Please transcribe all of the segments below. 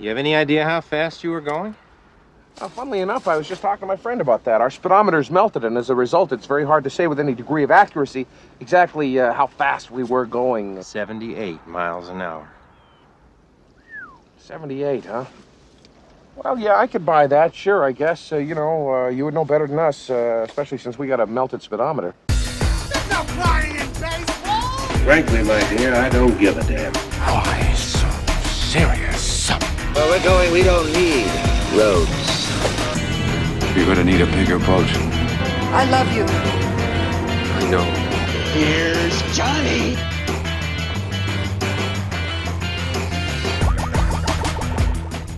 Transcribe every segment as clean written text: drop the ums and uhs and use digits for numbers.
You have any idea how fast you were going? Funnily enough, I was just talking to my friend about that. Our speedometer's melted, and as a result, it's very hard to say with any degree of accuracy exactly how fast we were going. 78 miles an hour. 78, huh? Well, yeah, I could buy that, sure, I guess. You would know better than us, especially since we got a melted speedometer. There's no crying in baseball! Frankly, my dear, I don't give a damn. Why so serious? Where we're going, we don't need roads. You're gonna need a bigger boat. I love you. I know. Here's Johnny.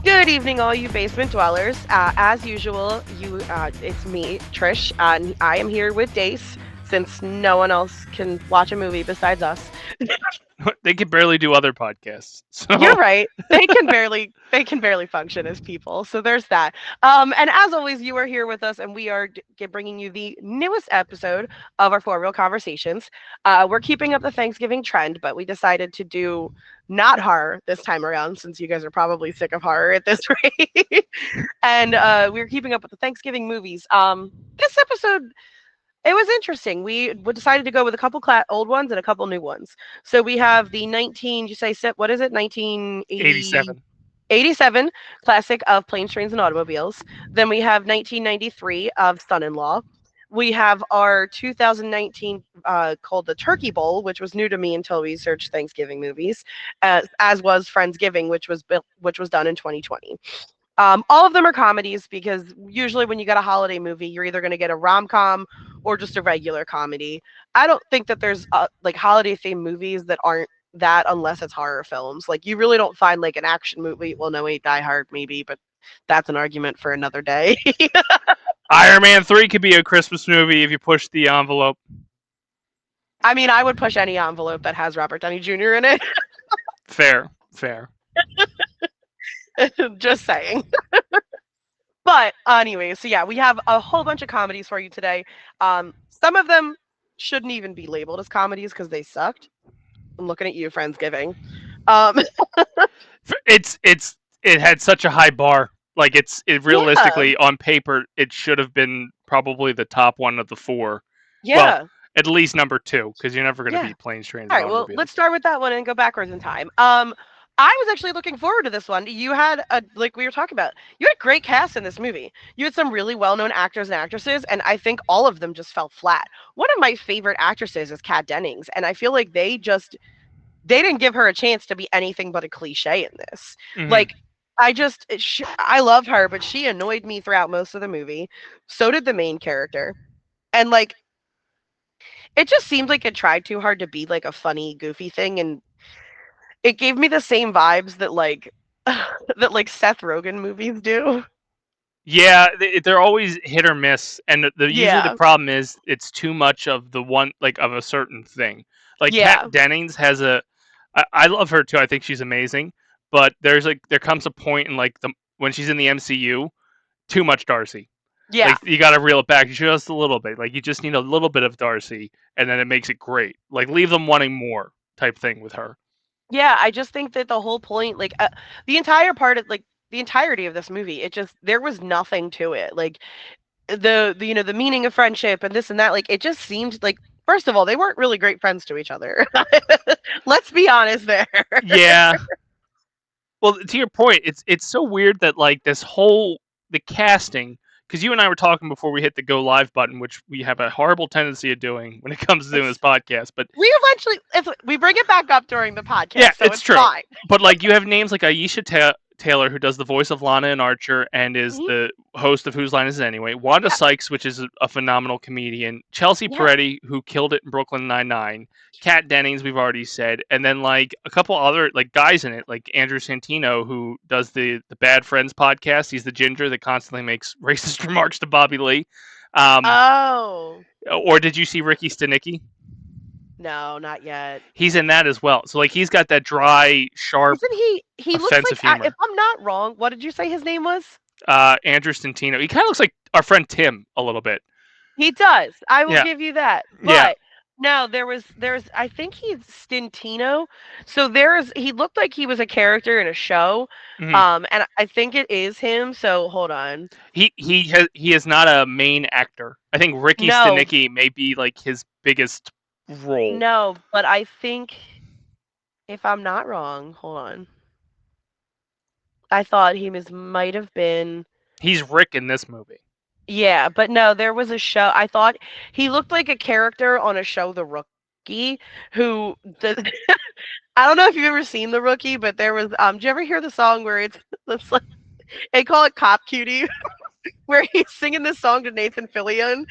Good evening, all you basement dwellers. As usual, it's me, Trish, and I am here with Dace, since no one else can watch a movie besides us. They can barely do other podcasts. So. You're right. They can barely function as people. So there's that. And as always, you are here with us, and we are bringing you the newest episode of our Real Conversations. We're keeping up the Thanksgiving trend, but we decided to do not horror this time around, since you guys are probably sick of horror at this rate. And we're keeping up with the Thanksgiving movies. This episode, it was interesting. We decided to go with a couple old ones and a couple new ones. So we have the 1987 classic of Planes, Trains, and Automobiles. Then we have 1993 of Son-in-Law. We have our 2019 called the Turkey Bowl, which was new to me until we searched Thanksgiving movies, as was Friendsgiving, which was done in 2020. All of them are comedies, because usually when you get a holiday movie, you're either going to get a rom-com or just a regular comedy. I don't think that there's like holiday themed movies that aren't that, unless it's horror films. Like, you really don't find like an action movie. Well, no, wait, Die Hard maybe, but that's an argument for another day. Iron Man 3 could be a Christmas movie if you push the envelope. I mean, I would push any envelope that has Robert Downey Jr. in it. Fair. Just saying. But anyway, so yeah, we have a whole bunch of comedies for you today. Some of them shouldn't even be labeled as comedies because they sucked. I'm looking at you, Friendsgiving. It had such a high bar. Like, it realistically, on paper, it should have been probably the top one of the four. Yeah. Well, at least number 2, because you're never going to beat Planes, Trains, and Automobiles. All right, well, let's start with that one and go backwards in time. I was actually looking forward to this one. You had, like we were talking about, you had a great cast in this movie. You had some really well-known actors and actresses, and I think all of them just fell flat. One of my favorite actresses is Kat Dennings, and I feel like they didn't give her a chance to be anything but a cliche in this. Mm-hmm. Like, I love her, but she annoyed me throughout most of the movie. So did the main character. And, like, it just seemed like it tried too hard to be, like, a funny, goofy thing, and it gave me the same vibes that, like, Seth Rogen movies do. Yeah, they're always hit or miss, and usually the problem is it's too much of the one, like, of a certain thing. Like, Kat Dennings has I love her too. I think she's amazing. But there comes a point in, like, when she's in the MCU, too much Darcy. Yeah. Like, you got to reel it back just a little bit. Like, you just need a little bit of Darcy, and then it makes it great. Like, leave them wanting more type thing with her. Yeah, I just think that the whole point, like, the entire part of, like, the entirety of this movie, there was nothing to it. Like, the the meaning of friendship and this and that, like, it just seemed like, first of all, they weren't really great friends to each other. Let's be honest there. Yeah. Well, to your point, it's so weird that, like, the casting, because you and I were talking before we hit the go live button, which we have a horrible tendency of doing when it comes to doing this podcast. But we eventually, if we bring it back up during the podcast, so it's true. Fine. But, like, you have names like Aisha Taylor, who does the voice of Lana in Archer and is the host of Whose Line Is It Anyway? Wanda Sykes, which is a phenomenal comedian. Chelsea Peretti, who killed it in Brooklyn Nine-Nine. Kat Dennings, we've already said. And then, like, a couple other, like, guys in it, like Andrew Santino, who does the Bad Friends podcast. He's the ginger that constantly makes racist remarks to Bobby Lee. Or did you see Ricky Stenicki? No, not yet. He's in that as well. So, like, he's got that dry, sharp, he looks like, humor. If I'm not wrong, what did you say his name was? Andrew Santino. He kind of looks like our friend Tim a little bit. He does. I will give you that. But No, there's I think he's Stintino. So he looked like he was a character in a show. Mhm. And I think it is him. So hold on. He is not a main actor. I think Ricky No, Stenicki may be like his biggest role. no, but I think if I'm not wrong, hold on. I thought might have been. He's Rick in this movie. Yeah, but no, there was a show. I thought he looked like a character on a show, The Rookie, who the I don't know if you've ever seen The Rookie, but there was did you ever hear the song where it's like they call it Cop Cutie, where he's singing this song to Nathan Fillion?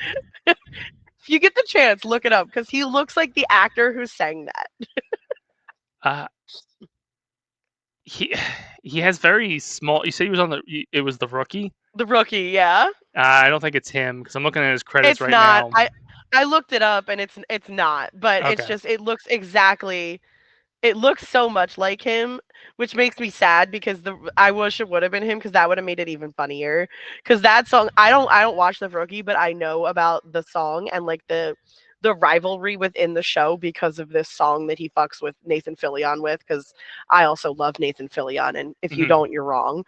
If you get the chance, look it up because he looks like the actor who sang that. Uh, he he has very small. You said he was on the. It was the Rookie. The Rookie, yeah. I don't think it's him because I'm looking at his credits It's right not. now. I looked it up and it's not, but it's Okay. just it looks exactly. It looks so much like him, which makes me sad because I wish it would have been him because that would have made it even funnier. Because that song, I don't watch The Rookie, but I know about the song and like the rivalry within the show because of this song that he fucks with Nathan Fillion with. Because I also love Nathan Fillion, and if you Mhm. don't, you're wrong.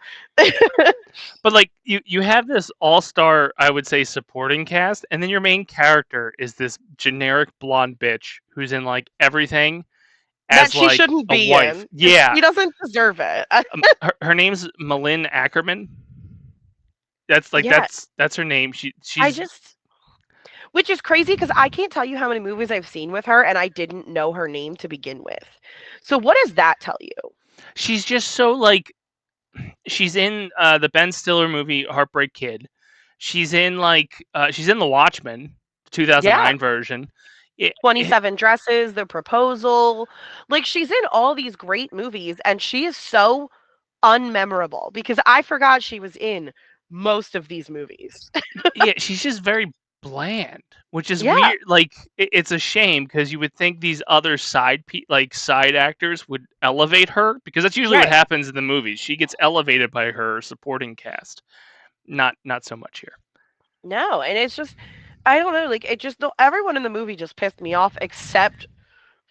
But like you have this all-star, I would say, supporting cast, and then your main character is this generic blonde bitch who's in like everything That as she like shouldn't a be wife. in. Yeah. She doesn't deserve it. Her name's Malin Ackerman. That's like Yeah, that's her name. I She's just which is crazy because I can't tell you how many movies I've seen with her and I didn't know her name to begin with. So what does that tell you? she's just so like she's in the Ben Stiller movie Heartbreak Kid. She's in The Watchmen, Yeah, 2009 version. It, 27 Dresses, The Proposal. Like she's in all these great movies and she is so unmemorable because I forgot she was in most of these movies. yeah, she's just very bland, which is Yeah, weird. Like it's a shame because you would think these other like side actors would elevate her because that's usually what right. happens in the movies. She gets elevated by her supporting cast. Not so much here. No, and it's just I don't know, like it just everyone in the movie just pissed me off except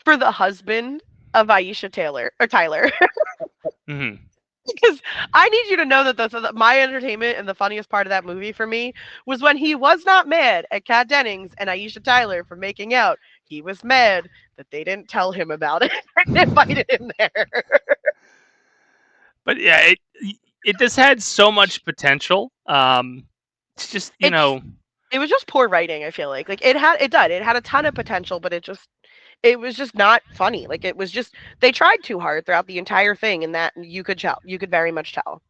for the husband of Aisha Taylor or Tyler. Hmm. Because I need you to know that my entertainment and the funniest part of that movie for me was when he was not mad at Kat Dennings and Aisha Tyler for making out. He was mad that they didn't tell him about it and invited him there. But yeah, it just had so much potential. It's just It's it was just poor writing. I feel like it had a ton of potential, but it was just not funny. Like it was just they tried too hard throughout the entire thing, and that you could very much tell.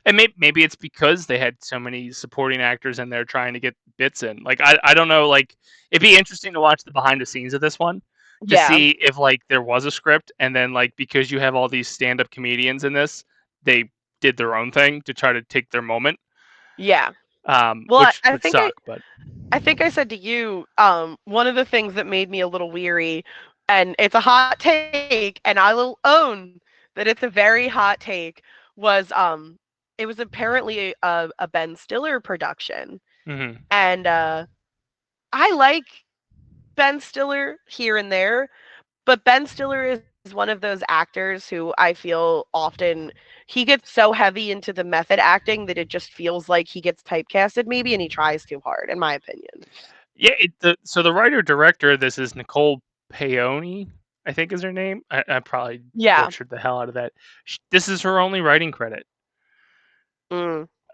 and maybe it's because they had so many supporting actors in there trying to get bits in. Like I don't know. Like it'd be interesting to watch the behind the scenes of this one to Yeah, see if like there was a script, and then like because you have all these stand up comedians in this, they did their own thing to try to take their moment. yeah. Well, Which would suck, but I think I said to you, one of the things that made me a little weary, and it's a hot take, and I will own that it's a very hot take, was it was apparently a Ben Stiller production. mhm. And I like Ben Stiller here and there, but Ben Stiller is one of those actors who I feel often he gets so heavy into the method acting that it just feels like he gets typecasted maybe and he tries too hard, in my opinion. Yeah. So the writer director of this is Nicole Paoni, I think is her name. I probably Yeah. butchered the hell out of that. This is her only writing credit.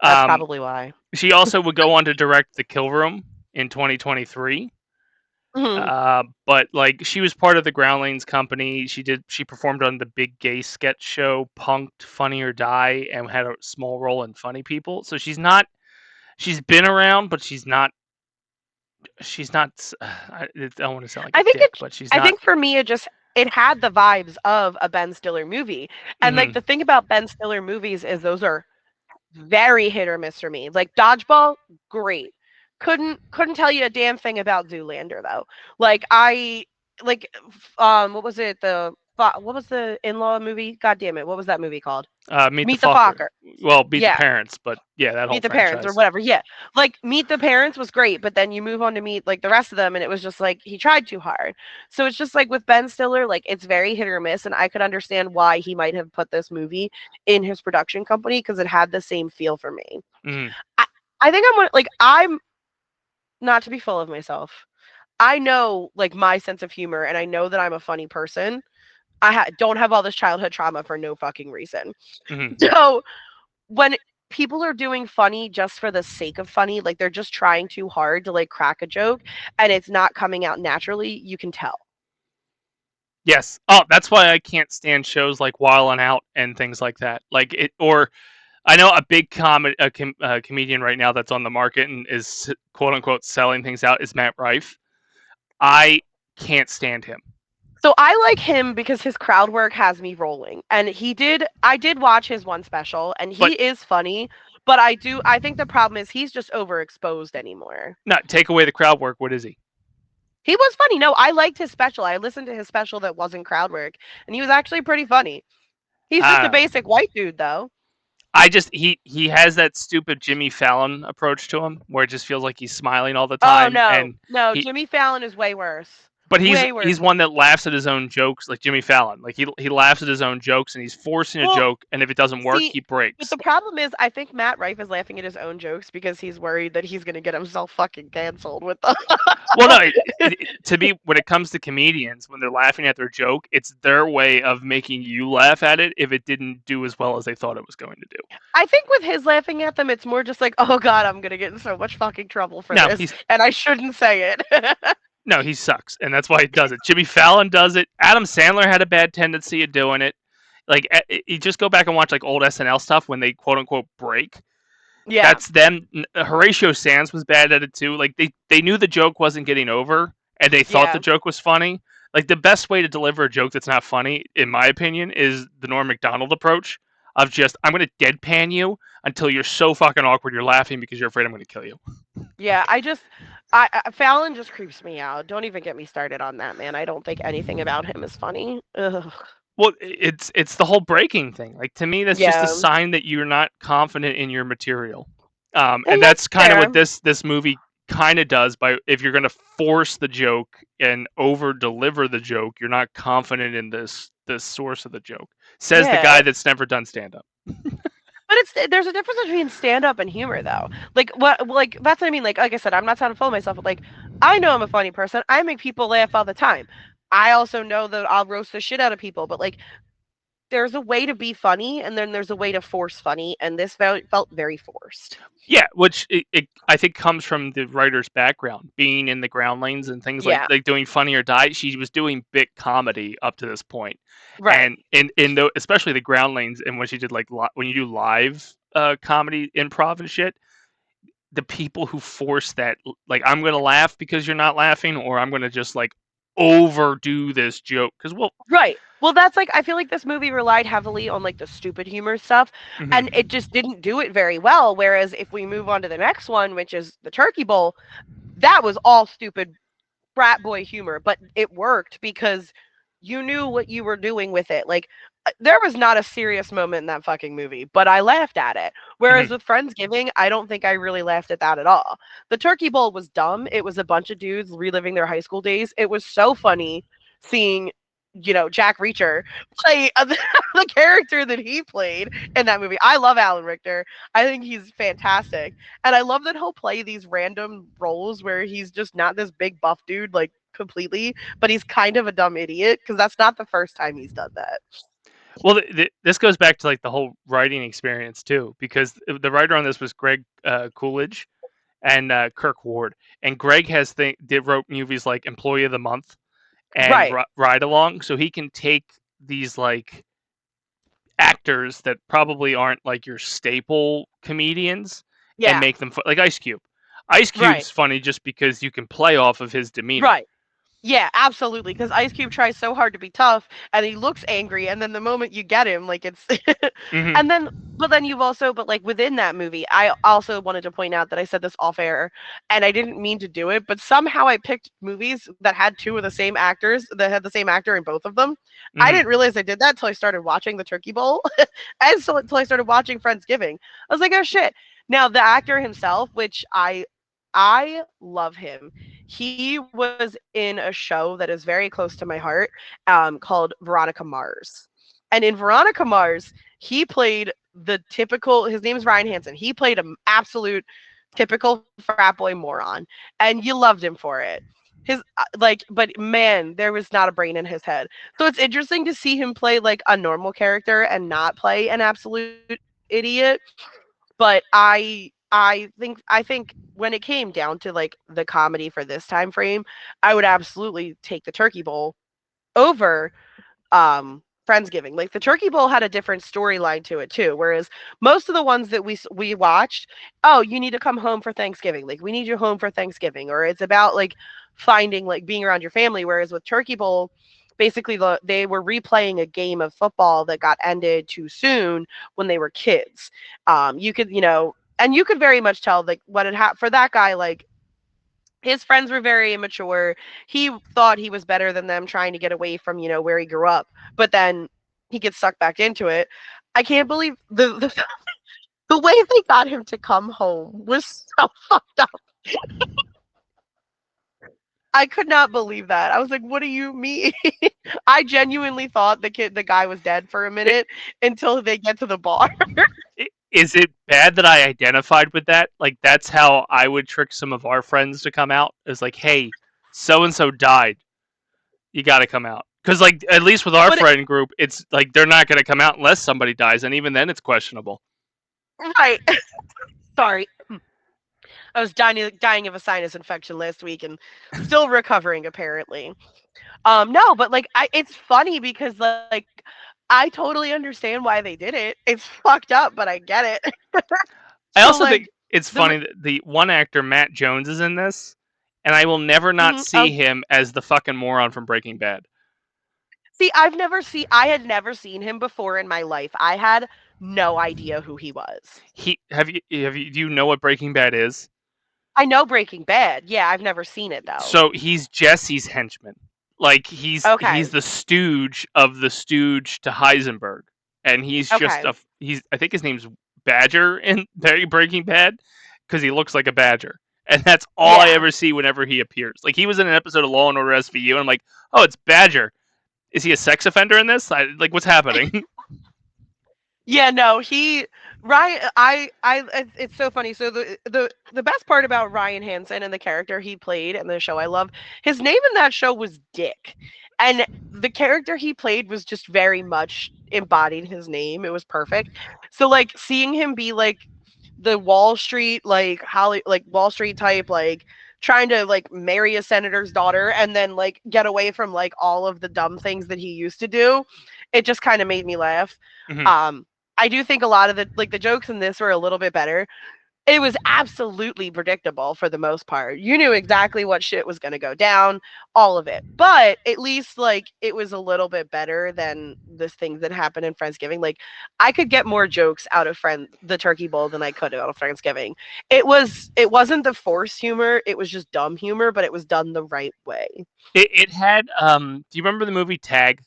That's Um, probably why. she also would go on to direct The Kill Room in 2023. Mhm. But like she was part of the Groundlings company. She performed on the big gay sketch show Punked, Funny or Die, and had a small role in Funny People. So she's been around, but she's not. I don't want to sound like I a think dick, but she's I not. think for me it had the vibes of a Ben Stiller movie. And like Hmm. the thing about Ben Stiller movies is those are very hit or miss for me. Like Dodgeball, great. Couldn't tell you a damn thing about Zoolander though. Like I like what was it? what was the in-law movie? God damn it, what was that movie called? Meet the Focker. Well, Meet the Yeah. Parents, but yeah, that whole Meet the Parents or franchise. whatever. Yeah. Like Meet the Parents was great, but then you move on to meet like the rest of them and it was just like he tried too hard. So it's just like with Ben Stiller, like it's very hit or miss, and I could understand why he might have put this movie in his production company because it had the same feel for me. Mm. I think I'm not to be full of myself. I know like my sense of humor and I know that I'm a funny person. Don't have all this childhood trauma for no fucking reason. Mm-hmm. So when people are doing funny just for the sake of funny, like they're just trying too hard to like crack a joke and it's not coming out naturally, you can tell. Yes. Oh, that's why I can't stand shows like Wild 'N Out and things like that. Like it, or I know a big comedian right now that's on the market and is quote unquote selling things out is Matt Rife. I can't stand him. So I like him because his crowd work has me rolling. And I did watch his one special and he is funny, but I think the problem is he's just overexposed anymore. Not take away the crowd work, what is he? He was funny. No, I liked his special. I listened to his special that wasn't crowd work and he was actually pretty funny. He's just a basic white dude though. He has that stupid Jimmy Fallon approach to him where it just feels like he's smiling all the time. Oh no, Jimmy Fallon is way worse. But he's one that laughs at his own jokes, like Jimmy Fallon. Like he laughs at his own jokes, and he's forcing a joke, and if it doesn't work, he breaks. But the problem is, I think Matt Rife is laughing at his own jokes because he's worried that he's going to get himself fucking canceled with them. Well, no, to me, when it comes to comedians, when they're laughing at their joke, it's their way of making you laugh at it if it didn't do as well as they thought it was going to do. I think with his laughing at them, it's more just like, oh god, I'm going to get in so much fucking trouble for this, and I shouldn't say it. No, he sucks, and that's why he does it. Jimmy Fallon does it. Adam Sandler had a bad tendency of doing it. Like, you just go back and watch like old SNL stuff when they quote unquote break. Yeah, that's them. Horatio Sands was bad at it too. Like they knew the joke wasn't getting over, and they thought the joke was funny. Like the best way to deliver a joke that's not funny, in my opinion, is the Norm Macdonald approach of just I'm gonna deadpan you until you're so fucking awkward you're laughing because you're afraid I'm gonna kill you. Yeah, Fallon just creeps me out. Don't even get me started on that man. I don't think anything about him is funny. Ugh. Well, it's the whole breaking thing. Like to me, that's just a sign that you're not confident in your material. And that's kind of what this movie kind of does. By if you're going to force the joke and over deliver the joke, you're not confident in this source of the joke. Says the guy that's never done stand up. But there's a difference between stand up and humor though. Like that's what I mean. Like I said, I'm not sounding full of myself, but like I know I'm a funny person. I make people laugh all the time. I also know that I'll roast the shit out of people, but like there's a way to be funny and then there's a way to force funny, and this felt very forced. Yeah, which I think comes from the writer's background, being in the ground lanes and things like doing Funny or Die. She was doing bit comedy up to this point, right? And especially the ground lanes, and when she did like when you do live comedy, improv and shit, the people who force that, like I'm gonna laugh because you're not laughing, or I'm gonna just like overdo this joke because right. Well, that's like I feel like this movie relied heavily on like the stupid humor stuff, and it just didn't do it very well. Whereas if we move on to the next one, which is the Turkey Bowl, that was all stupid brat boy humor, but it worked because you knew what you were doing with it. Like there was not a serious moment in that fucking movie, but I laughed at it. Whereas with Friendsgiving, I don't think I really laughed at that at all. The Turkey Bowl was dumb. It was a bunch of dudes reliving their high school days. It was so funny seeing, Jack Reacher play the character that he played in that movie. I love Alan Richter. I think he's fantastic. And I love that he'll play these random roles where he's just not this big buff dude, like completely, but he's kind of a dumb idiot because that's not the first time he's done that. Well, this goes back to like the whole writing experience too, because the writer on this was Greg Coolidge and Kirk Ward, and Greg wrote movies like Employee of the Month and Ride Along, so he can take these like actors that probably aren't like your staple comedians and make them like Ice Cube. Ice Cube's funny just because you can play off of his demeanor. Right. Yeah, absolutely. Because Ice Cube tries so hard to be tough, and he looks angry, and then the moment you get him, like it's, Mm-hmm. and then, but then you've also, but like within that movie, I also wanted to point out that I said this off air, and I didn't mean to do it, but somehow I picked movies that had two of the same actors, that had the same actor in both of them. I Mm-hmm. didn't realize I did that until I started watching the Turkey Bowl, and so until I started watching Friendsgiving, I was like, oh shit. Now the actor himself, which I love him. He was in a show that is very close to my heart, called Veronica Mars. And in Veronica Mars, he played the typical. His name is Ryan Hansen. He played an absolute typical frat boy moron, and you loved him for it. His but man, there was not a brain in his head. So it's interesting to see him play like a normal character and not play an absolute idiot. But I think when it came down to like the comedy for this time frame, I would absolutely take the Turkey Bowl over Friendsgiving. Like the Turkey Bowl had a different storyline to it too, whereas most of the ones that we watched, oh, you need to come home for Thanksgiving. Like we need you home for Thanksgiving, or it's about like finding like being around your family. Whereas with Turkey Bowl, basically they were replaying a game of football that got ended too soon when they were kids. You could and you could very much tell like what had happened for that guy. Like his friends were very immature. He thought he was better than them, trying to get away from where he grew up, but then he gets sucked back into it. I can't believe the way they got him to come home was so fucked up. I could not believe that. I was like, "What do you mean?" I genuinely thought the guy was dead for a minute until they get to the bar. Is it bad that I identified with that? Like that's how I would trick some of our friends to come out. It's like, hey, so and so died. You got to come out. Because like at least with our But friend group, it's like they're not going to come out unless somebody dies, and even then, it's questionable. right. Sorry. I was dying of a sinus infection last week and still recovering apparently. No, but like it's funny because like I totally understand why they did it. It's fucked up, but I get it. I So also like think it's the funny that the one actor Matt Jones is in this, and I will never not see oh, him as the fucking moron from Breaking Bad. see, I had never seen him before in my life. I had no idea who he was. He do you know what Breaking Bad is? I know Breaking Bad. Yeah, I've never seen it though. So he's Jesse's henchman. Like he's Okay. the stooge of the stooge to Heisenberg, and he's just Okay. he's I think his name's Badger in Breaking Bad because he looks like a badger, and that's all I Yeah. ever see whenever he appears. Like he was in an episode of Law and Order SVU, and I'm like, oh, it's Badger. Is he a sex offender in this? Like what's happening? Yeah, no, he Ryan it's so funny. So the best part about Ryan Hansen and the character he played in the show I love, his name in that show was Dick. And the character he played was just very much embodied his name. It was perfect. So like seeing him be like the Wall Street like Wall Street type like trying to like marry a senator's daughter and then like get away from like all of the dumb things that he used to do, it just kind of made me laugh. Mhm. I do think a lot of the jokes in this were a little bit better. It was absolutely predictable for the most part. You knew exactly what shit was going to go down, all of it. But at least like it was a little bit better than this thing that happened in Friendsgiving. Like I could get more jokes out of the Turkey Bowl than I could out of Friendsgiving. It wasn't the forced humor, it was just dumb humor, but it was done the right way. It had do you remember the movie Tag?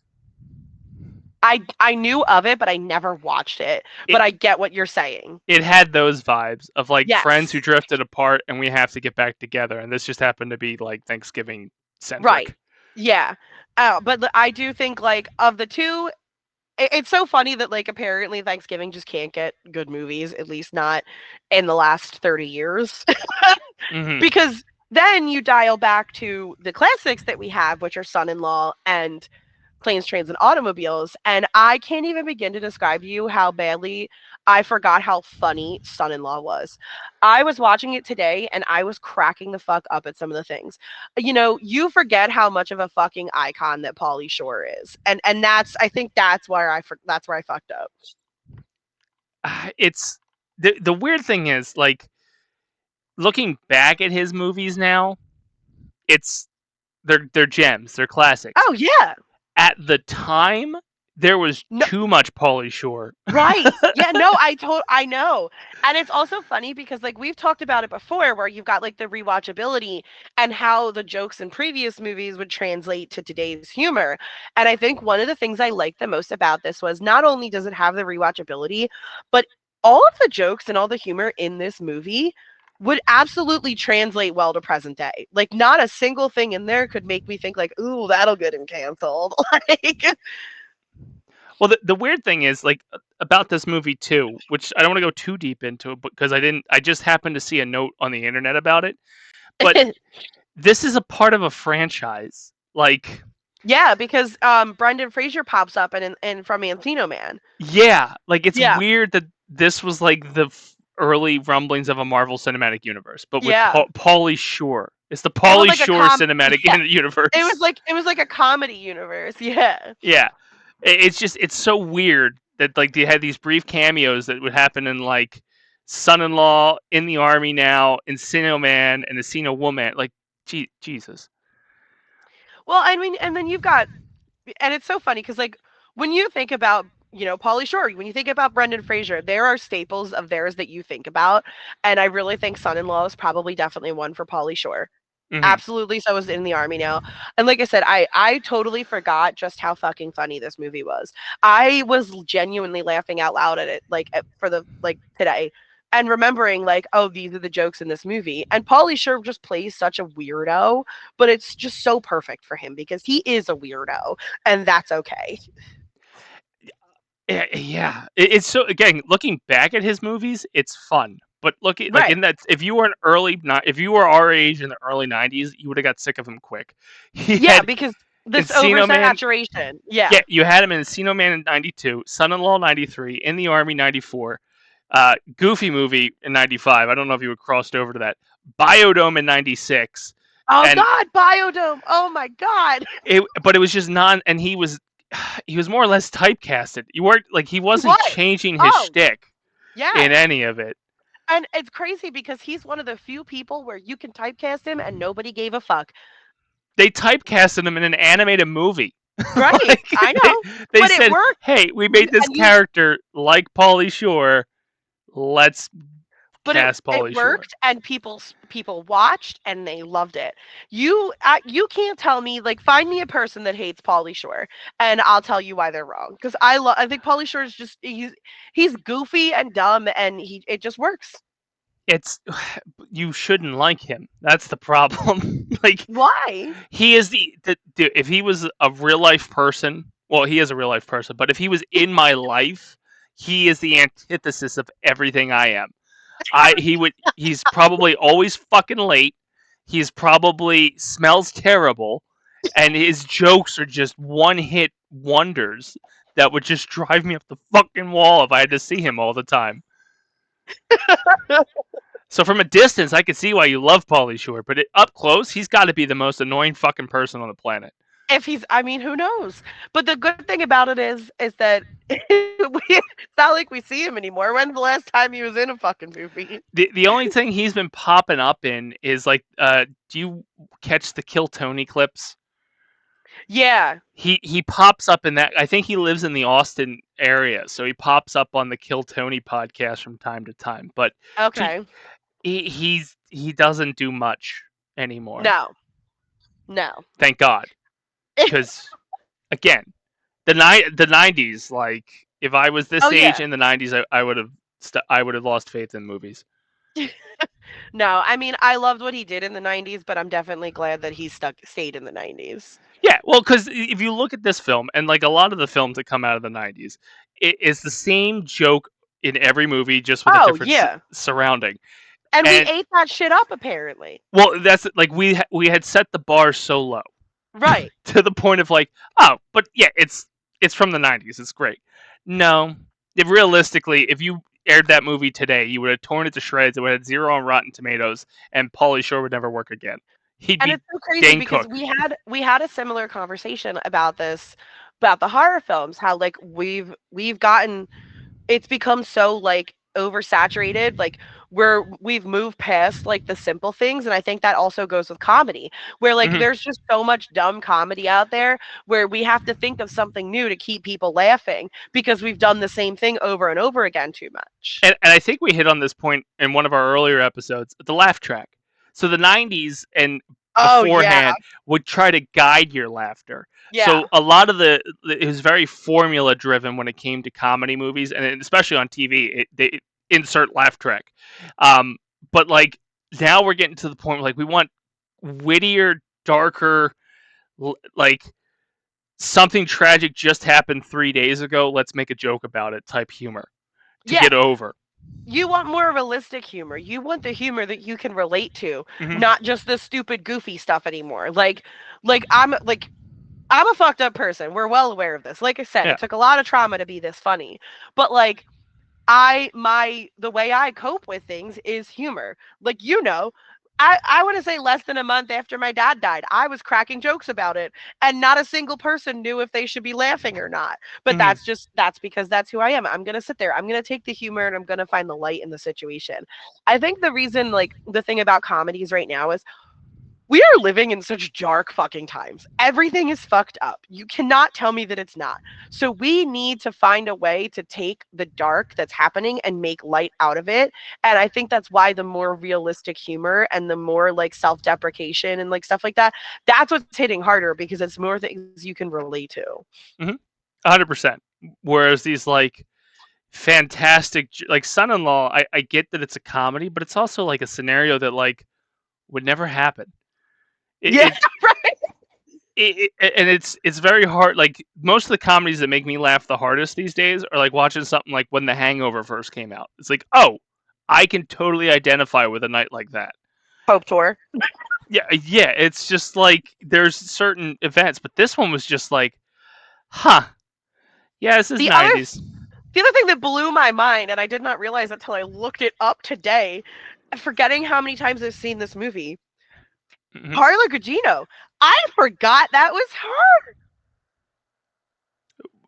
I knew of it, but I never watched it. But I get what you're saying. It had those vibes of like friends Yes. who drifted apart and we have to get back together, and this just happened to be like Thanksgiving Right. centric. Yeah. But I do think like of the two, it's so funny that like apparently Thanksgiving just can't get good movies, at least not in the last 30 years. Mm-hmm. Because then you dial back to the classics that we have, which are Son-in-Law and Planes, Trains, and Automobiles. And I can't even begin to describe to you how badly I forgot how funny Son-in-Law was. I was watching it today and I was cracking the fuck up at some of the things. You forget how much of a fucking icon that Pauly Shore is. And I think that's where I fucked up. It's the weird thing is like looking back at his movies now, it's they're gems. They're classics. Oh yeah. At the time, there was too much Pauly Shore. Right. Yeah, no, I know. And it's also funny because like we've talked about it before where you've got like the rewatchability and how the jokes in previous movies would translate to today's humor. And I think one of the things I liked the most about this was not only does it have the rewatchability, but all of the jokes and all the humor in this movie would absolutely translate well to present day. Like not a single thing in there could make me think like, "Ooh, that'll get him canceled." Like Well, the weird thing is like about this movie too, which I don't want to go too deep into it because I just happened to see a note on the internet about it. But this is a part of a franchise. Like yeah, because Brendan Fraser pops up and from Encino Man. Yeah, like it's weird that this was like the early rumblings of a Marvel Cinematic Universe, but with Pauly Shore. It's the Pauly Shore Cinematic Universe. It was like a comedy universe. Yeah. Yeah. It's so weird that like they had these brief cameos that would happen in like Son-in-Law, In the Army Now, Encino Man, and Encino Woman. Like, Jesus. Well, I mean, and then you've got, and it's so funny because like when you think about Pauly Shore, when you think about Brendan Fraser, there are staples of theirs that you think about, and I really think Son-in-Law is probably definitely one for Pauly Shore. Mm-hmm. Absolutely, so is In the Army Now. And like I said, I totally forgot just how fucking funny this movie was. I was genuinely laughing out loud at it, like for the today, and remembering like, oh, these are the jokes in this movie. And Pauly Shore just plays such a weirdo, but it's just so perfect for him because he is a weirdo, and that's okay. Yeah, it's so again looking back at his movies, it's fun. But look at like in that, if you were our age in the early '90s, you would have got sick of him quick. Because this oversaturation. Yeah, you had him in Encino Man in '92, Son-in-Law '93, In the Army '94, Goofy Movie in '95. I don't know if you would crossed over to that. Biodome in '96. Oh God, Biodome! Oh my God! But it was just and he was more or less typecasted. You weren't like he wasn't changing his shtick in any of it. And it's crazy because he's one of the few people where you can typecast him and nobody gave a fuck. They typecasted him in an animated movie. Right, like, I know. They said, hey, we made this character like Pauly Shore. Let's cast Pauly Shore. It worked, and people watched, and they loved it. You can't tell me, like, find me a person that hates Pauly Shore, and I'll tell you why they're wrong. Because I think Pauly Shore is just he's goofy and dumb, and it just works. You shouldn't like him. That's the problem. Like, why? He is if he was a real life person, well, he is a real life person, but if he was in my life, he is the antithesis of everything I am. He's probably always fucking late. He's probably smells terrible, and his jokes are just one-hit wonders that would just drive me up the fucking wall if I had to see him all the time. So from a distance, I can see why you love Pauly Shore, but up close, he's got to be the most annoying fucking person on the planet. I mean, who knows? But the good thing about it is that it's not like we see him anymore. When's the last time he was in a fucking movie? The only thing he's been popping up in is like, do you catch the Kill Tony clips? Yeah. He pops up in that. I think he lives in the Austin area, so he pops up on the Kill Tony podcast from time to time. But okay, he doesn't do much anymore. No. Thank God. Because, again, the 90s, like, if I was this age in the 90s, I would have lost faith in movies. No, I mean, I loved what he did in the 90s, but I'm definitely glad that he stayed in the 90s. Yeah, well, because if you look at this film, and like a lot of the films that come out of the 90s, it's the same joke in every movie, just with a different surrounding. And we ate that shit up, apparently. Well, that's like we had set the bar so low. Right. To the point of like, oh, but yeah, it's from the 90s. It's great. No, realistically, if you aired that movie today, you would have torn it to shreds. It would have 0 on Rotten Tomatoes, and Pauly Shore would never work again. He'd be it's so crazy because cooked. we had a similar conversation about this, about the horror films, how like we've gotten, it's become so like oversaturated. Like where we've moved past like the simple things, and I think that also goes with comedy, where like there's just so much dumb comedy out there where we have to think of something new to keep people laughing because we've done the same thing over and over again too much. And I think we hit on this point in one of our earlier episodes, the laugh track. So the 90s and beforehand would try to guide your laughter. Yeah. So a lot of it was very formula driven when it came to comedy movies, and especially on TV, they insert laugh track. But like now we're getting to the point where like we want wittier, darker, like something tragic just happened 3 days ago. Let's make a joke about it type humor to get over. You want more realistic humor. You want the humor that you can relate to, not just the stupid, goofy stuff anymore. Like I'm a fucked up person. We're well aware of this. Like I said, it took a lot of trauma to be this funny. But like the way I cope with things is humor. Like, I want to say less than a month after my dad died, I was cracking jokes about it, and not a single person knew if they should be laughing or not. But that's because that's who I am. I'm going to sit there. I'm going to take the humor and I'm going to find the light in the situation. I think the reason, like, the thing about comedies right now is we are living in such dark fucking times. Everything is fucked up. You cannot tell me that it's not. So we need to find a way to take the dark that's happening and make light out of it. And I think that's why the more realistic humor and the more like self-deprecation and like stuff like that, that's what's hitting harder because it's more things you can relate to. 100%. Whereas these like fantastic, like Son-in-Law, I get that it's a comedy, but it's also like a scenario that like would never happen. Right. And it's very hard. Like most of the comedies that make me laugh the hardest these days are like watching something like when The Hangover first came out. It's like, oh, I can totally identify with a night like that. Hope Tour. Yeah. It's just like there's certain events, but this one was just like, huh. Yeah, this is 90s. The other thing that blew my mind, and I did not realize until I looked it up today, forgetting how many times I've seen this movie. Carla Gugino. I forgot that was her.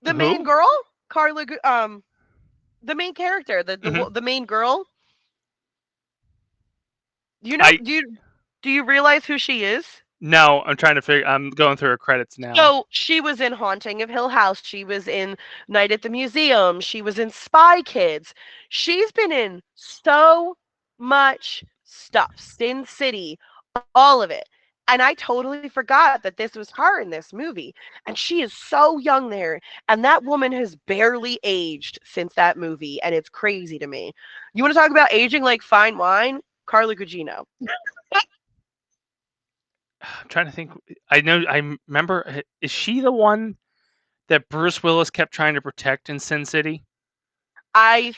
The main girl, the main character, the main girl. You know, do you realize who she is? No, I'm trying to figure. I'm going through her credits now. So she was in Haunting of Hill House. She was in Night at the Museum. She was in Spy Kids. She's been in so much stuff. Sin City, all of it. And I totally forgot that this was her in this movie. And she is so young there. And that woman has barely aged since that movie. And it's crazy to me. You want to talk about aging like fine wine? Carla Gugino. I'm trying to think. I remember. Is she the one that Bruce Willis kept trying to protect in Sin City? Oh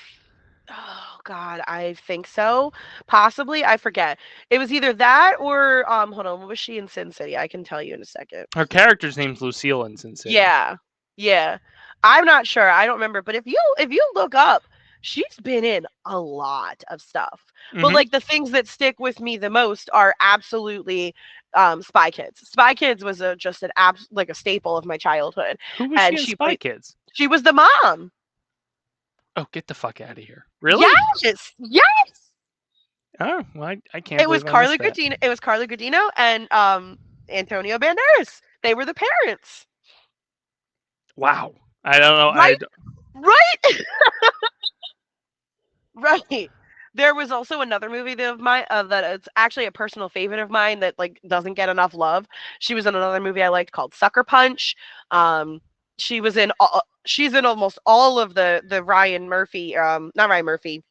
God, I think so. Possibly, I forget. It was either that or hold on, what was she in Sin City? I can tell you in a second. Her character's name's Lucille in Sin City. Yeah. I'm not sure. I don't remember. But if you look up, she's been in a lot of stuff. But like the things that stick with me the most are absolutely Spy Kids. Spy Kids was just like a staple of my childhood. Who was she in Spy Kids? She was the mom. Oh, get the fuck out of here! Really? Yes. Oh, well, I can't. It was Carla Gugino. It was Carla Gugino and Antonio Banderas. They were the parents. Wow. I don't know. Right. Right. There was also another movie of mine that it's actually a personal favorite of mine that like doesn't get enough love. She was in another movie I liked called Sucker Punch. She's in almost all of the Ryan Murphy, not Ryan Murphy,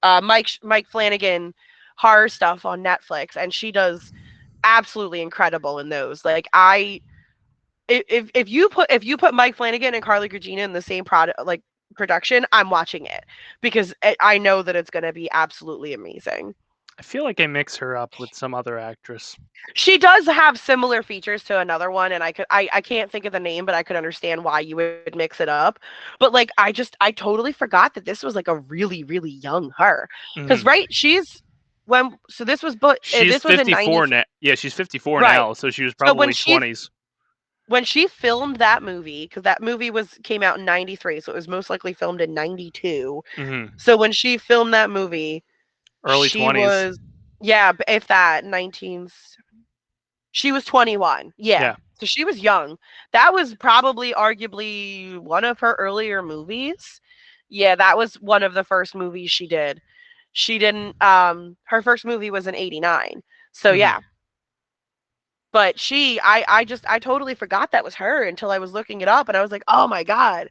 Mike Flanagan horror stuff on Netflix, and she does absolutely incredible in those. Like if you put Mike Flanagan and Carla Gugino in the same production, I'm watching it because I know that it's going to be absolutely amazing. I feel like I mix her up with some other actress. She does have similar features to another one, and I can't think of the name, but I could understand why you would mix it up. But like I totally forgot that this was like a really, really young her. Because this was she's 54 now. Yeah, she's 54 now, so she was probably 20s. When she filmed that movie, because that movie came out in 93, so it was most likely filmed in 92. So when she filmed that movie, Early She 20s. was, yeah, if that, 19. She was 21. Yeah. So she was young. That was probably arguably one of her earlier movies. Yeah, that was one of the first movies she did. She didn't her first movie was in 89. So yeah. But I totally forgot that was her until I was looking it up and I was like, "Oh my god."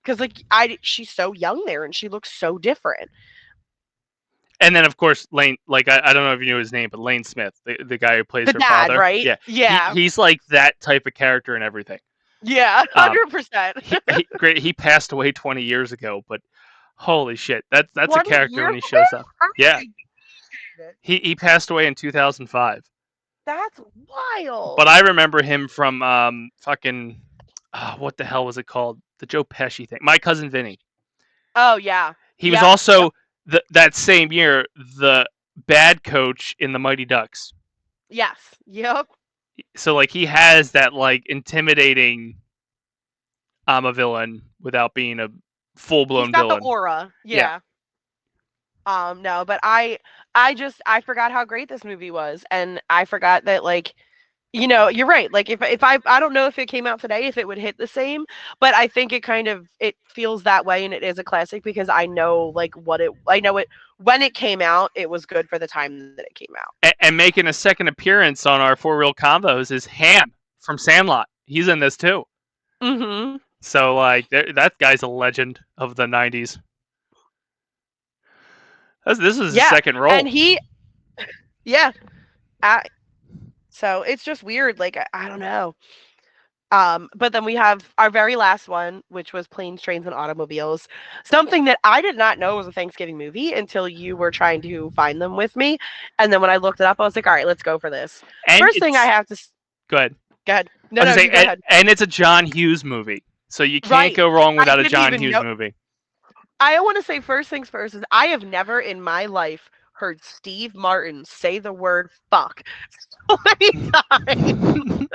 Cuz like she's so young there and she looks so different. And then, of course, Lane, like, I don't know if you knew his name, but Lane Smith, the guy who plays The her dad, father. right? Yeah. Yeah. He's like that type of character and everything. Yeah, 100%. Great. He passed away 20 years ago, but holy shit, that's a 20 character when years he ago? shows up. How Yeah. did He passed away in 2005. That's wild. But I remember him from fucking what the hell was it called? The Joe Pesci thing. My Cousin Vinny. Oh yeah. He was also that same year the bad coach in the Mighty Ducks. Yes. Yep. So like he has that like intimidating I'm a villain without being a full-blown He's got villain. the aura. Yeah. No, but I forgot how great this movie was and I forgot that like you're right. Like if I don't know if it came out today if it would hit the same, but I think it feels that way and it is a classic because I know it when it came out, it was good for the time that it came out. And making a second appearance on our Reel Convos is Ham from Sandlot. He's in this too. Mhm. So like that guy's a legend of the 90s. This is his second role. And so it's just weird. Like I don't know. But then we have our very last one, which was Planes, Trains, and Automobiles. Something that I did not know was a Thanksgiving movie until you were trying to find them with me. And then when I looked it up, I was like, all right, let's go for this. And first thing I have to... Go ahead. Go ahead. No, you go ahead. And it's a John Hughes movie. So you can't go wrong without a John Hughes movie. I want to say first things first is I have never in my life heard Steve Martin say the word fuck so many times.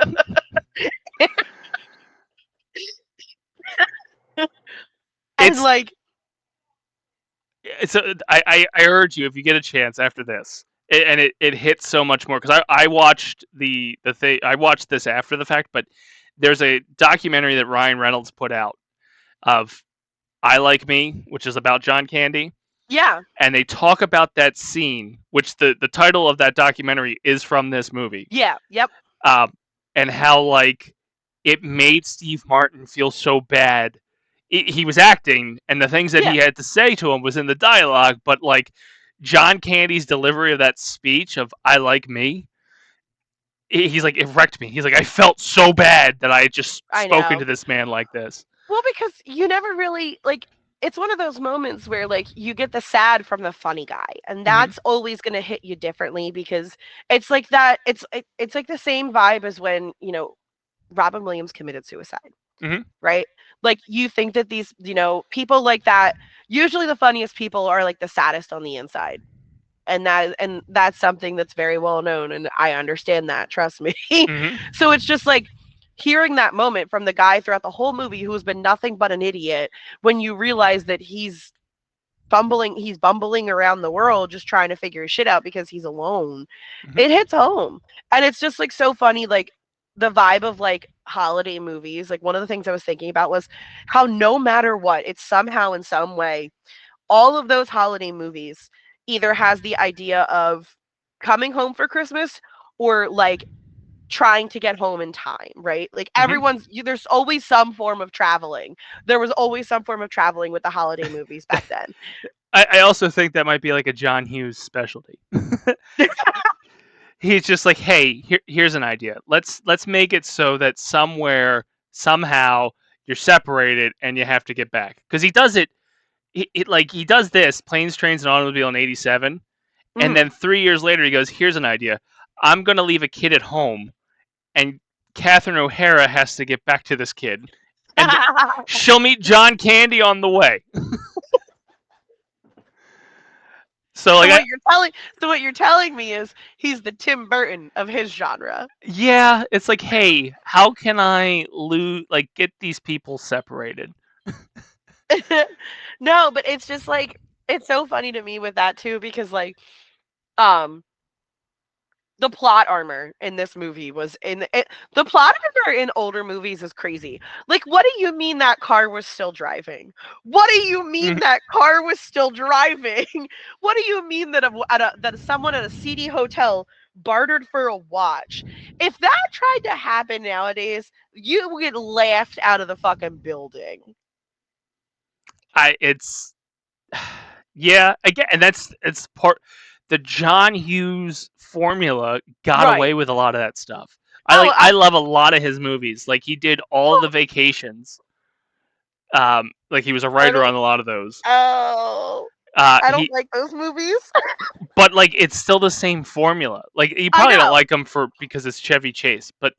And like, so I urge you if you get a chance after this, it hits so much more because I watched the thing. I watched this after the fact, but there's a documentary that Ryan Reynolds put out of I Like Me, which is about John Candy. Yeah. And they talk about that scene, which the title of that documentary is from this movie. Yeah. Yep. And how like it made Steve Martin feel so bad. He was acting, and the things that he had to say to him was in the dialogue. But like John Candy's delivery of that speech of "I like me," he's like, it wrecked me. He's like, I felt so bad that I had just spoken to this man like this. Well, because you never really like. It's one of those moments where like you get the sad from the funny guy, and that's always going to hit you differently because it's like that. It's like the same vibe as when Robin Williams committed suicide. Right? Like you think that these, people like that, usually the funniest people are like the saddest on the inside. And that's something that's very well known and I understand that, trust me. So it's just like hearing that moment from the guy throughout the whole movie who's been nothing but an idiot when you realize that he's bumbling around the world just trying to figure his shit out because he's alone. It hits home. And it's just like so funny, like the vibe of like holiday movies. Like one of the things I was thinking about was how no matter what, it's somehow in some way, all of those holiday movies either has the idea of coming home for Christmas or like trying to get home in time, right? Like there's always some form of traveling. There was always some form of traveling with the holiday movies back then. I also think that might be like a John Hughes specialty. He's just like, hey, here's an idea. Let's make it so that somehow you're separated and you have to get back. Because he does it. He does this Planes, Trains, and Automobile in '87, and then 3 years later he goes, here's an idea. I'm gonna leave a kid at home, and Catherine O'Hara has to get back to this kid, and she'll meet John Candy on the way. So what you're telling me is he's the Tim Burton of his genre. Yeah, it's like, hey, how can I get these people separated? No, but it's just like it's so funny to me with that too because like The plot armor in this movie was the plot armor in older movies is crazy. Like, what do you mean that car was still driving? What do you mean that car was still driving? What do you mean that that someone at a seedy hotel bartered for a watch? If that tried to happen nowadays, you would get laughed out of the fucking building. Yeah, again, and it's part. The John Hughes formula got away with a lot of that stuff. I love a lot of his movies. Like, he did all the Vacations. Like, he was a writer on a lot of those. Oh, I don't like those movies. But like, it's still the same formula. Like, you probably don't like them because it's Chevy Chase, but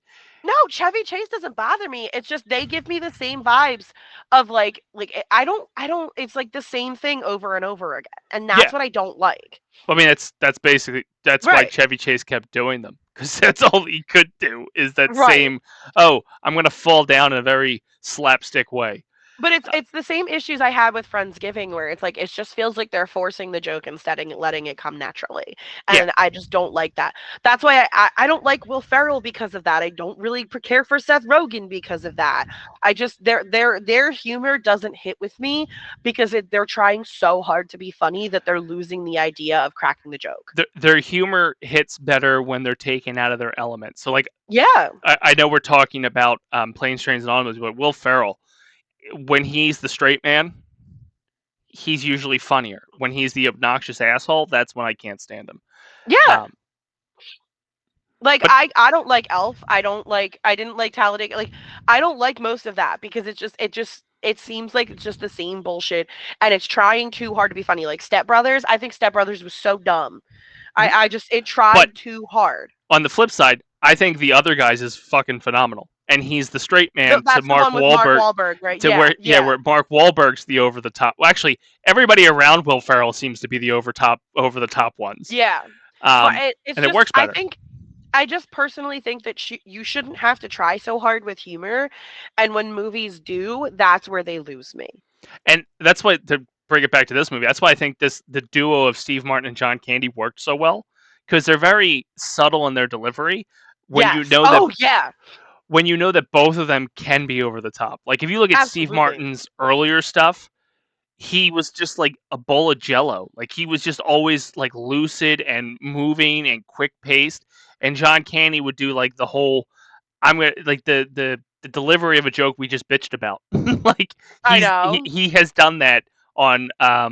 no, Chevy Chase doesn't bother me. It's just they give me the same vibes of like I don't. It's like the same thing over and over again, and that's what I don't like. I mean, that's basically why Chevy Chase kept doing them, because that's all he could do is that same. Oh, I'm gonna fall down in a very slapstick way. But it's the same issues I had with Friendsgiving, where it's like it just feels like they're forcing the joke instead of letting it come naturally, and I just don't like that. That's why I don't like Will Ferrell because of that. I don't really care for Seth Rogen because of that. I just their humor doesn't hit with me because they're trying so hard to be funny that they're losing the idea of cracking the joke. Their humor hits better when they're taken out of their element. So like, yeah, I know we're talking about Planes, Trains, and Automobiles, but Will Ferrell, when he's the straight man, he's usually funnier. When he's the obnoxious asshole, that's when I can't stand him. Yeah. I don't like Elf. I didn't like Talladega. Like, I don't like most of that because it seems like it's just the same bullshit and it's trying too hard to be funny. Like Step Brothers, I think Step Brothers was so dumb. It tried too hard. On the flip side, I think The Other Guys is fucking phenomenal. And he's the straight man to Mark Wahlberg, right? Where Mark Wahlberg's the over the top. Well, actually, everybody around Will Ferrell seems to be the over the top ones. Yeah, and it works better. I just personally think that you shouldn't have to try so hard with humor, and when movies do, that's where they lose me. And that's why, to bring it back to this movie, that's why I think the duo of Steve Martin and John Candy worked so well, because they're very subtle in their delivery. When you know when you know that both of them can be over the top. Like, if you look at Steve Martin's earlier stuff, he was just like a bowl of jello. Like, he was just always like lucid and moving and quick paced. And John Candy would do like the whole, the delivery of a joke we just bitched about. Like, I know. He has done that on I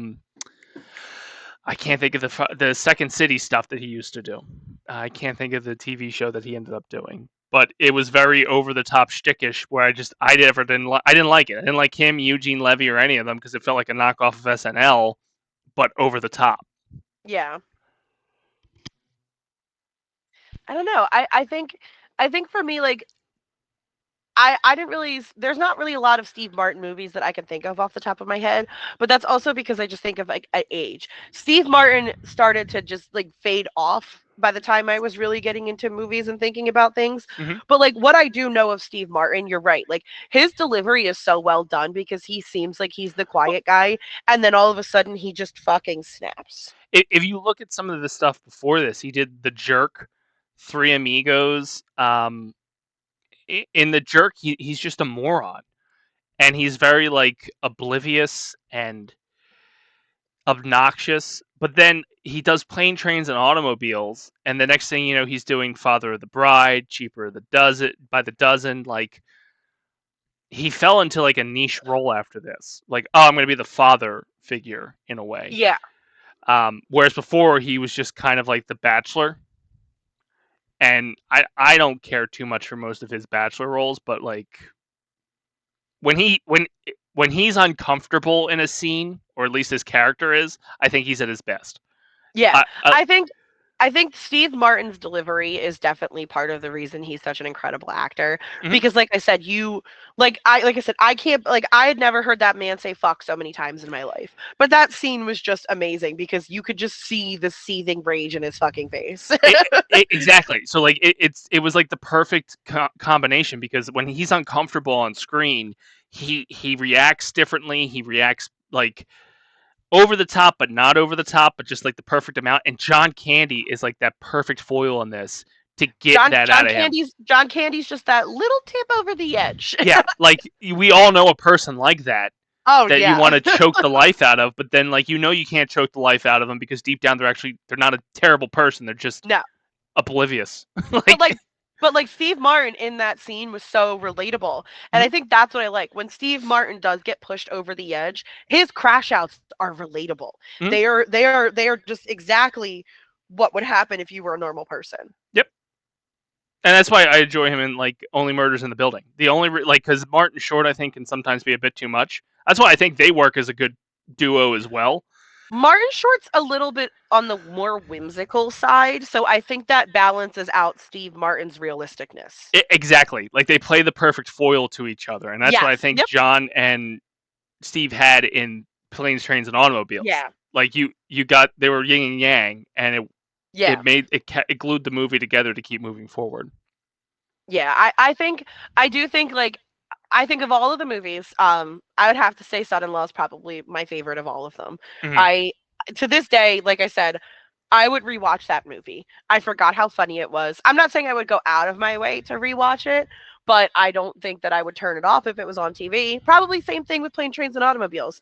can't think of the Second City stuff that he used to do. I can't think of the TV show that he ended up doing. But it was very over the top shtickish, where I didn't like it. I didn't like him, Eugene Levy, or any of them, because it felt like a knockoff of SNL, but over the top. Yeah. I don't know. I think for me, like, I didn't really. There's not really a lot of Steve Martin movies that I can think of off the top of my head, but that's also because I just think of like age. Steve Martin started to just like fade off by the time I was really getting into movies and thinking about things. Mm-hmm. But like, what I do know of Steve Martin, you're right. Like, his delivery is so well done because he seems like he's the quiet guy, and then all of a sudden he just fucking snaps. If you look at some of the stuff before this, he did The Jerk, Three Amigos. In The Jerk, he's just a moron, and he's very like oblivious and obnoxious. But then he does Plane, Trains, and Automobiles, and the next thing you know, he's doing Father of the Bride, Cheaper by the dozen. Like, he fell into like a niche role after this. Like, oh, I'm going to be the father figure in a way. Yeah. Whereas before, he was just kind of like the Bachelor. And I don't care too much for most of his Bachelor roles, but like, when he's uncomfortable in a scene, or at least his character is, I think he's at his best. Yeah, I think Steve Martin's delivery is definitely part of the reason he's such an incredible actor. Mm-hmm. Because, like I said, I can't, like, I had never heard that man say fuck so many times in my life. But that scene was just amazing because you could just see the seething rage in his fucking face. Exactly. So like, it was like the perfect combination, because when he's uncomfortable on screen, he reacts differently. He reacts like over the top, but not over the top, but just like the perfect amount. And John Candy is like that perfect foil in this to get out of him. John Candy's just that little tip over the edge. Yeah, like we all know a person like that. Oh, that yeah. you want to choke the life out of, but then like you can't choke the life out of them because deep down they're not a terrible person. They're just oblivious. But Steve Martin in that scene was so relatable. And I think that's what I like. When Steve Martin does get pushed over the edge, his crash outs are relatable. Mm-hmm. They are just exactly what would happen if you were a normal person. Yep. And that's why I enjoy him in like Only Murders in the Building. The only because Martin Short I think can sometimes be a bit too much. That's why I think they work as a good duo as well. Martin Short's a little bit on the more whimsical side, so I think that balances out Steve Martin's realisticness. Exactly. Like they play the perfect foil to each other, and that's what I think John and Steve had in Planes, Trains, and Automobiles. Yeah. Like they were yin and yang, and it glued the movie together to keep moving forward. Yeah, I think of all of the movies, I would have to say Son-in-Law is probably my favorite of all of them. Mm-hmm. To this day, like I said, I would rewatch that movie. I forgot how funny it was. I'm not saying I would go out of my way to rewatch it, but I don't think that I would turn it off if it was on TV. Probably same thing with Planes, Trains, and Automobiles.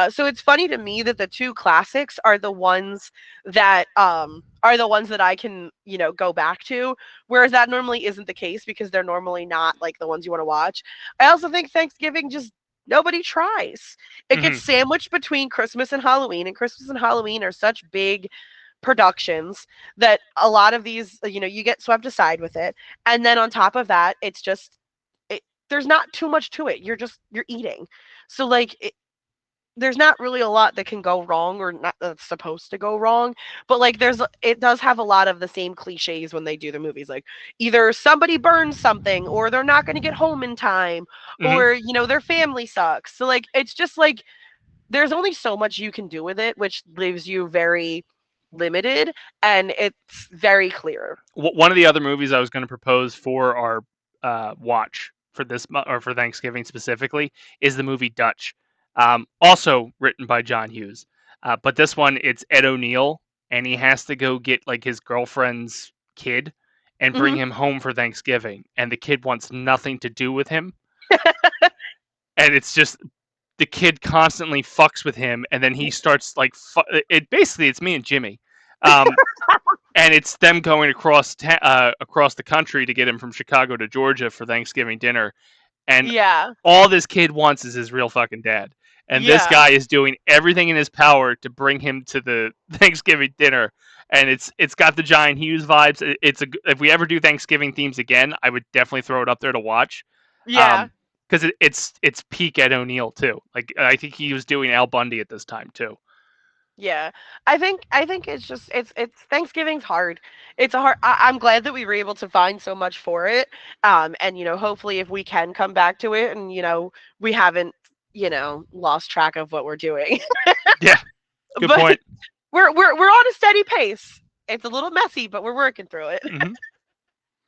So it's funny to me that the two classics are the ones that I can, go back to, whereas that normally isn't the case because they're normally not like the ones you want to watch. I also think Thanksgiving just nobody tries. It gets sandwiched between Christmas and Halloween, and Christmas and Halloween are such big productions that a lot of these, you get swept aside with it. And then on top of that, it's just there's not too much to it. You're eating. So there's not really a lot that can go wrong or not that's supposed to go wrong, but it does have a lot of the same cliches when they do the movies, like either somebody burns something or they're not going to get home in time or their family sucks. So it's just there's only so much you can do with it, which leaves you very limited, and it's very clear. One of the other movies I was going to propose for our watch for this or for Thanksgiving specifically is the movie Dutch. Also written by John Hughes. But this one, it's Ed O'Neill, and he has to go get his girlfriend's kid and bring him home for Thanksgiving. And the kid wants nothing to do with him. And it's just, the kid constantly fucks with him, and then he starts it's me and Jimmy. And it's them going across the country to get him from Chicago to Georgia for Thanksgiving dinner. And all this kid wants is his real fucking dad. And this guy is doing everything in his power to bring him to the Thanksgiving dinner. And it's got the John Hughes vibes. If we ever do Thanksgiving themes again, I would definitely throw it up there to watch. Yeah. Because it's peak Ed O'Neill too. I think he was doing Al Bundy at this time too. Yeah, I think it's just it's Thanksgiving's hard. It's a hard. I'm glad that we were able to find so much for it. And hopefully if we can come back to it, and we haven't lost track of what we're doing. Yeah, good point. We're on a steady pace. It's a little messy, but we're working through it. Mm-hmm.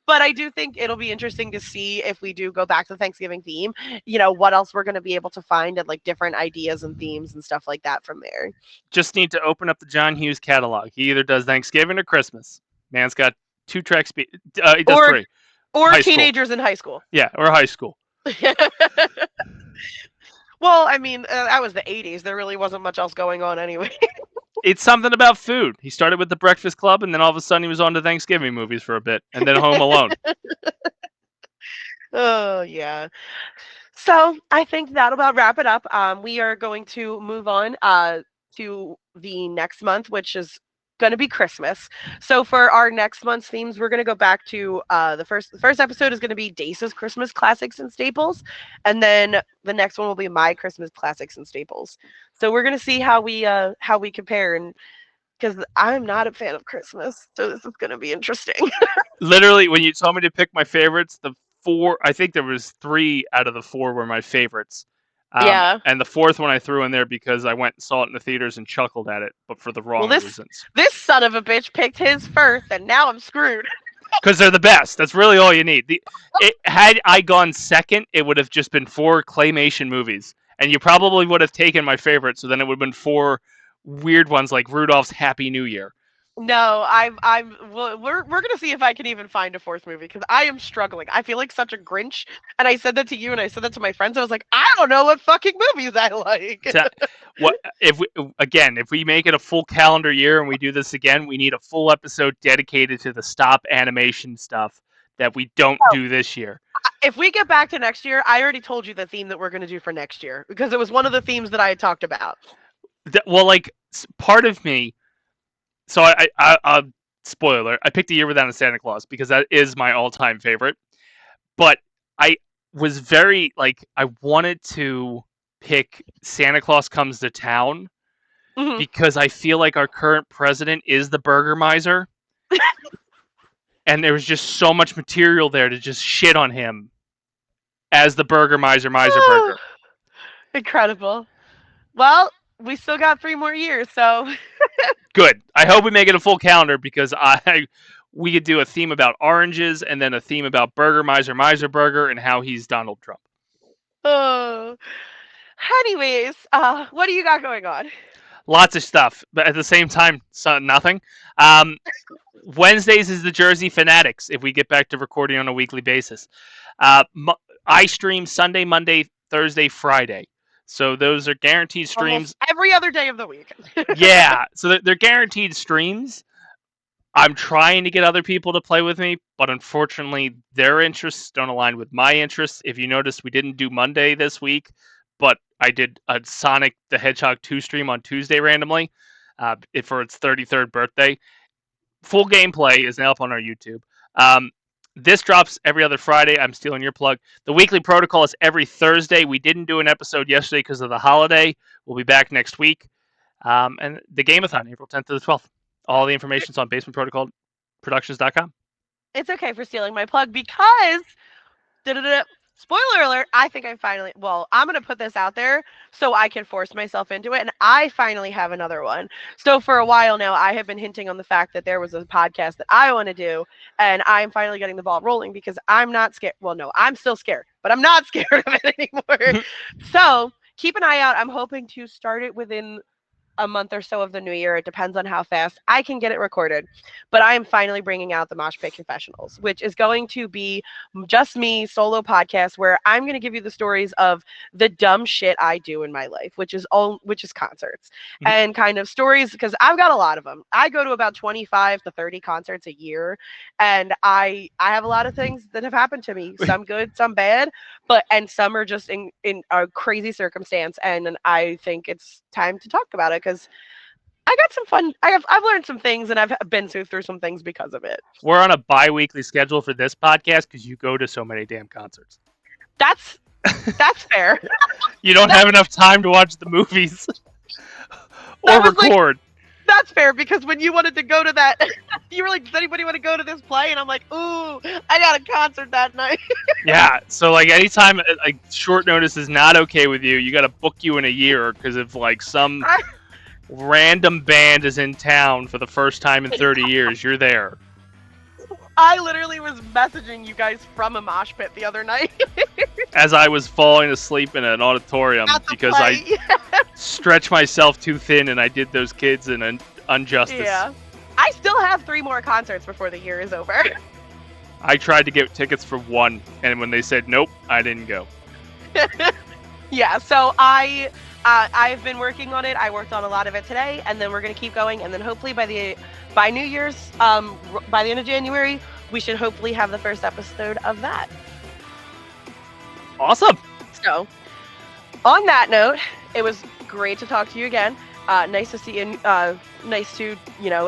But I do think it'll be interesting to see if we do go back to the Thanksgiving theme, what else we're going to be able to find and different ideas and themes and stuff like that from there. Just need to open up the John Hughes catalog. He either does Thanksgiving or Christmas. Man's got 2 tracks. He does 3. Or teenagers in high school. Yeah, or high school. Well, I mean, that was the 80s. There really wasn't much else going on anyway. It's something about food. He started with The Breakfast Club, and then all of a sudden he was on to Thanksgiving movies for a bit, and then Home Alone. Oh, yeah. So I think that'll about wrap it up. We are going to move on to the next month, which is going to be Christmas. So for our next month's themes, we're going to go back to the first episode is going to be Dace's Christmas classics and staples, and then the next one will be my Christmas classics and staples. So we're going to see how we compare, and because I'm not a fan of Christmas, so this is going to be interesting. Literally, when you told me to pick my favorites, I think there was 3 out of the 4 were my favorites. And the 4th one I threw in there because I went and saw it in the theaters and chuckled at it, but for the wrong reasons. This son of a bitch picked his first, and now I'm screwed. Because they're the best. That's really all you need. Had I gone second, it would have just been 4 claymation movies. And you probably would have taken my favorite, so then it would have been 4 weird ones like Rudolph's Happy New Year. No, we're gonna see if I can even find a 4th movie because I am struggling. I feel like such a Grinch, and I said that to you, and I said that to my friends. I was like, I don't know what fucking movies I like. What if we make it a full calendar year and we do this again? We need a full episode dedicated to the stop animation stuff that we don't do this year. If we get back to next year, I already told you the theme that we're gonna do for next year because it was one of the themes that I had talked about. Well, like part of me. So I spoiler, I picked A Year Without a Santa Claus because that is my all-time favorite. But I was very, I wanted to pick Santa Claus Comes to Town because I feel like our current president is the Burger Miser. And there was just so much material there to just shit on him as the Burger Miser Burger. Incredible. Well, we still got 3 more years, so... Good. I hope we make it a full calendar because we could do a theme about oranges and then a theme about Burger Miser Burger and how he's Donald Trump. Oh. Anyways, what do you got going on? Lots of stuff, but at the same time, nothing. Wednesdays is the Jersey Fanatics if we get back to recording on a weekly basis. I stream Sunday, Monday, Thursday, Friday. So those are guaranteed streams. Almost every other day of the week. Yeah, so they're guaranteed streams. I'm trying to get other people to play with me, but unfortunately their interests don't align with my interests. If you notice, we didn't do Monday this week, but I did a Sonic the Hedgehog 2 stream on Tuesday randomly for its 33rd birthday. Full gameplay is now up on our YouTube. This drops every other Friday. I'm stealing your plug. The weekly protocol is every Thursday. We didn't do an episode yesterday because of the holiday. We'll be back next week. And the Gameathon, April 10th to the 12th. All the information is on basementprotocolproductions.com. It's okay for stealing my plug because... Spoiler alert, I think I'm going to put this out there so I can force myself into it, and I finally have another one. So for a while now, I have been hinting on the fact that there was a podcast that I want to do, and I'm finally getting the ball rolling because I'm not scared. Well, no, I'm still scared, but I'm not scared of it anymore. So keep an eye out. I'm hoping to start it within a month or so of the new year. It depends on how fast I can get it recorded. But I am finally bringing out the Mosh Pit Confessionals, which is going to be just me solo podcast where I'm going to give you the stories of the dumb shit I do in my life, which is concerts and kind of stories because I've got a lot of them. I go to about 25 to 30 concerts a year, and I have a lot of things that have happened to me. Some good, some bad, and some are just in a crazy circumstance. And I think it's time to talk about it because I got some fun. I've learned some things, and I've been through some things because of it. We're on a bi-weekly schedule for this podcast because you go to so many damn concerts. That's fair. You don't have enough time to watch the movies or record. That's fair because when you wanted to go to that, you were like, "Does anybody want to go to this play?" And I'm like, "Ooh, I got a concert that night." Yeah, so anytime short notice is not okay with you, you got to book you in a year because if some random band is in town for the first time in 30 years, you're there. I literally was messaging you guys from a mosh pit the other night. As I was falling asleep in an auditorium because I stretched myself too thin and I did those kids an injustice. Yeah. I still have 3 more concerts before the year is over. I tried to get tickets for 1, and when they said nope, I didn't go. Yeah, so I've been working on it. I worked on a lot of it today, and then we're going to keep going, and then hopefully by New Year's, by the end of January, we should hopefully have the first episode of that. Awesome. So, on that note, it was great to talk to you again. Nice to see you. Nice to,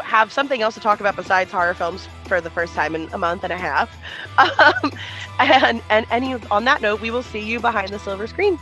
have something else to talk about besides horror films for the first time in a month and a half. And on that note, we will see you behind the silver screen.